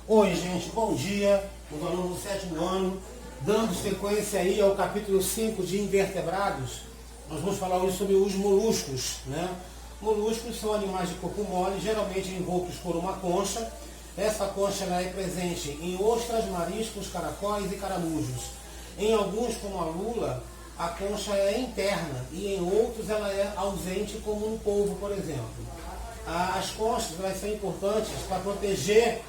Oi, gente, bom dia, os alunos do 7º ano, dando sequência aí ao capítulo 5 de invertebrados. Nós vamos falar hoje sobre os moluscos, né? Moluscos são animais de corpo mole, geralmente envoltos por uma concha. Essa concha ela é presente em ostras, mariscos, caracóis e caramujos. Em alguns, como a lula, a concha é interna e em outros ela é ausente, como no polvo, por exemplo. As conchas elas são importantes para proteger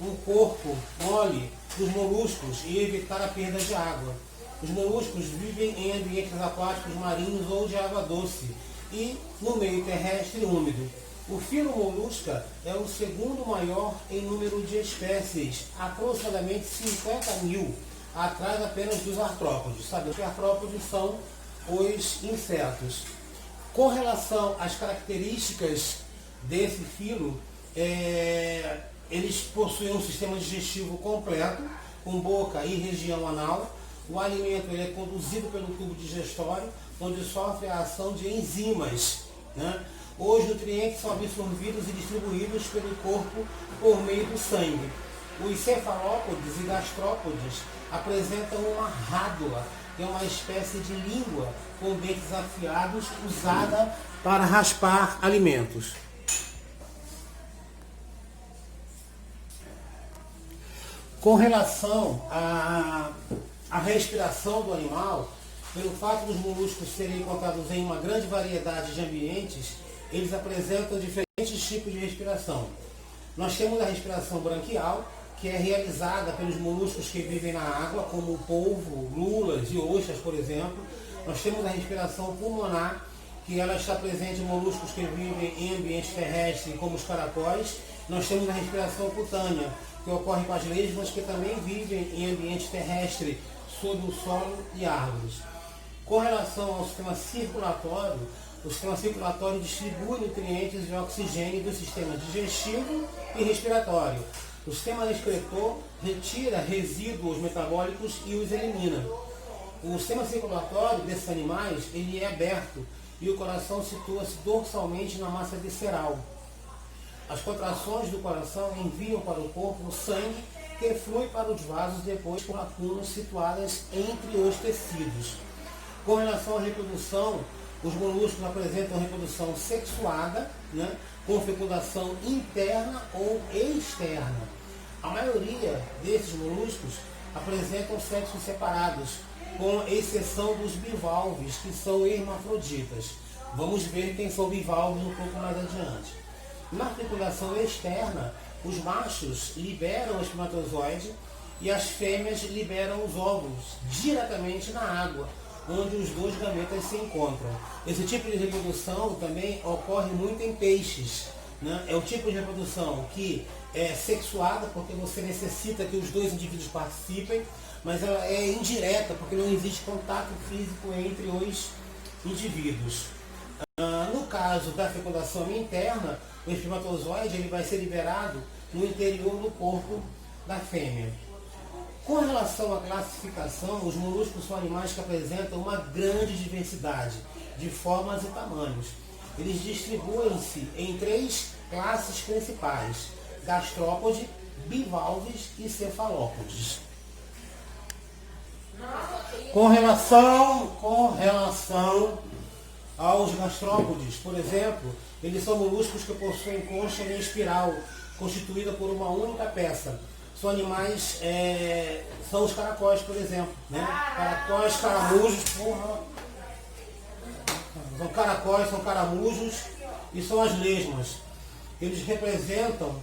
um corpo mole dos moluscos e evitar a perda de água. Os moluscos vivem em ambientes aquáticos marinhos ou de água doce e no meio terrestre úmido. O filo molusca é o segundo maior em número de espécies, aproximadamente 50 mil, atrás apenas dos artrópodes. Sabemos que artrópodes são os insetos. Com relação às características desse filo, eles possuem um sistema digestivo completo, com boca e região anal. O alimento ele é conduzido pelo tubo digestório, onde sofre a ação de enzimas, né? Os nutrientes são absorvidos e distribuídos pelo corpo por meio do sangue. Os cefalópodes e gastrópodes apresentam uma rádula, que é uma espécie de língua com dentes afiados usada para raspar alimentos. Com relação à respiração do animal, pelo fato dos moluscos serem encontrados em uma grande variedade de ambientes, eles apresentam diferentes tipos de respiração. Nós temos a respiração branquial, que é realizada pelos moluscos que vivem na água, como o polvo, lulas e ostras, por exemplo. Nós temos a respiração pulmonar, que ela está presente em moluscos que vivem em ambientes terrestres, como os caracóis. Nós temos a respiração cutânea, que ocorre com as lesmas, que também vivem em ambiente terrestre, sob o solo e árvores. Com relação ao sistema circulatório, o sistema circulatório distribui nutrientes e oxigênio do sistema digestivo e respiratório. O sistema excretor retira resíduos metabólicos e os elimina. O sistema circulatório desses animais ele é aberto e o coração situa-se dorsalmente na massa visceral. As contrações do coração enviam para o corpo o sangue que flui para os vasos depois por lacunas situadas entre os tecidos. Com relação à reprodução, os moluscos apresentam reprodução sexuada, né, com fecundação interna ou externa. A maioria desses moluscos apresentam sexos separados, com exceção dos bivalves, que são hermafroditas. Vamos ver quem são bivalves um pouco mais adiante. Na fecundação externa, os machos liberam o espermatozoide e as fêmeas liberam os óvulos diretamente na água, onde os dois gametas se encontram. Esse tipo de reprodução também ocorre muito em peixes, né? É o tipo de reprodução que é sexuada, porque você necessita que os dois indivíduos participem, mas ela é indireta, porque não existe contato físico entre os indivíduos. No caso da fecundação interna, o espermatozoide ele vai ser liberado no interior do corpo da fêmea. Com relação à classificação, os moluscos são animais que apresentam uma grande diversidade de formas e tamanhos. Eles distribuem-se em 3 classes principais: gastrópode, bivalves e cefalópodes. Com relação aos gastrópodes, por exemplo, eles são moluscos que possuem concha em espiral, constituída por uma única peça. São animais, são os caracóis, por exemplo, né? Caracóis, caramujos, são caracóis, são caramujos e são as lesmas. Eles representam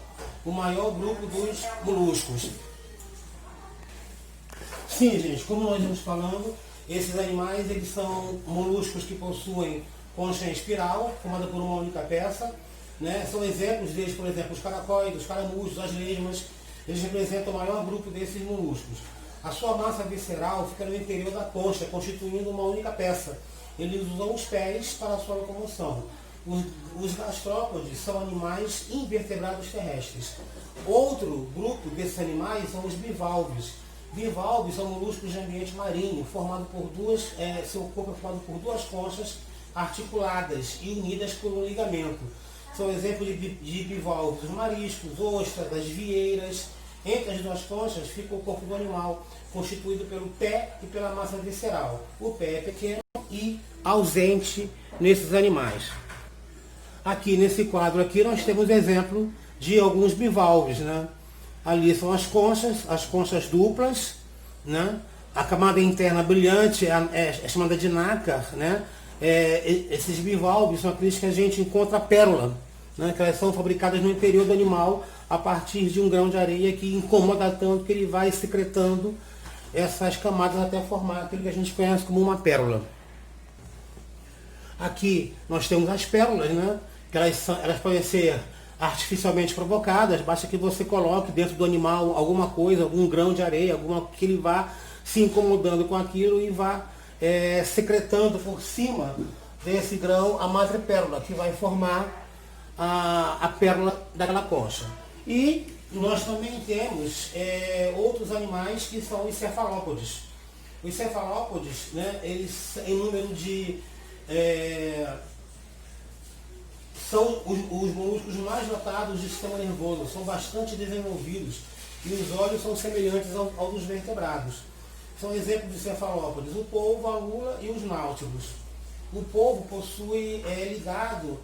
o maior grupo dos moluscos. Sim, gente, como nós estamos falando, esses animais eles são moluscos que possuem concha em espiral, formada por uma única peça, né? São exemplos deles, por exemplo, os caracóis, os caramujos, as lesmas. Eles representam o maior grupo desses moluscos. A sua massa visceral fica no interior da concha, constituindo uma única peça. Eles usam os pés para a sua locomoção. Os gastrópodes são animais invertebrados terrestres. Outro grupo desses animais são os bivalves. Bivalves são moluscos de ambiente marinho, seu corpo é formado por 2 conchas articuladas e unidas por um ligamento. São exemplos de bivalves, os mariscos, ostras, as vieiras, Entre as duas conchas fica o corpo do animal, constituído pelo pé e pela massa visceral. O pé é pequeno e ausente nesses animais. Aqui nesse quadro aqui nós temos exemplo de alguns bivalves, né? Ali são as conchas duplas, né? A camada interna brilhante é chamada de nácar, né? Esses bivalves são aqueles que a gente encontra pérola, né? Que elas são fabricadas no interior do animal a partir de um grão de areia que incomoda tanto que ele vai secretando essas camadas até formar aquilo que a gente conhece como uma pérola. Aqui nós temos as pérolas, né? Que elas podem ser artificialmente provocadas, basta que você coloque dentro do animal alguma coisa, algum grão de areia, que ele vá se incomodando com aquilo e vá secretando por cima desse grão a madrepérola, que vai formar a pérola daquela concha. E nós também temos outros animais que são os cefalópodes. Os cefalópodes, né, eles em número de... são os moluscos mais dotados de sistema nervoso, são bastante desenvolvidos e os olhos são semelhantes ao dos vertebrados. São exemplos de cefalópodes, o polvo, a lula e os náuticos. O polvo possui ligado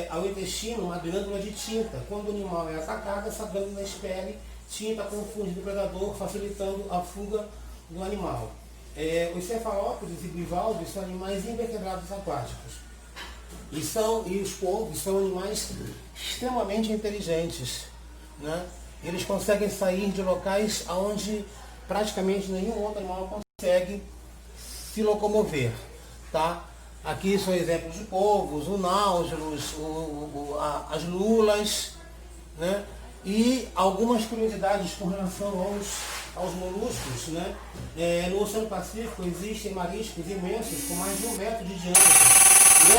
ao intestino uma glândula de tinta. Quando o animal é atacado, essa glândula expele tinta com o fundo do predador, facilitando a fuga do animal. Os cefalópodes e bivalves são animais invertebrados aquáticos. E os polvos são animais extremamente inteligentes, né? Eles conseguem sair de locais onde praticamente nenhum outro animal consegue se locomover, tá? Aqui são exemplos de polvos, o náutilus, as lulas, né? E algumas curiosidades com relação aos moluscos, né? No Oceano Pacífico existem mariscos imensos com mais de 1 metro de diâmetro. E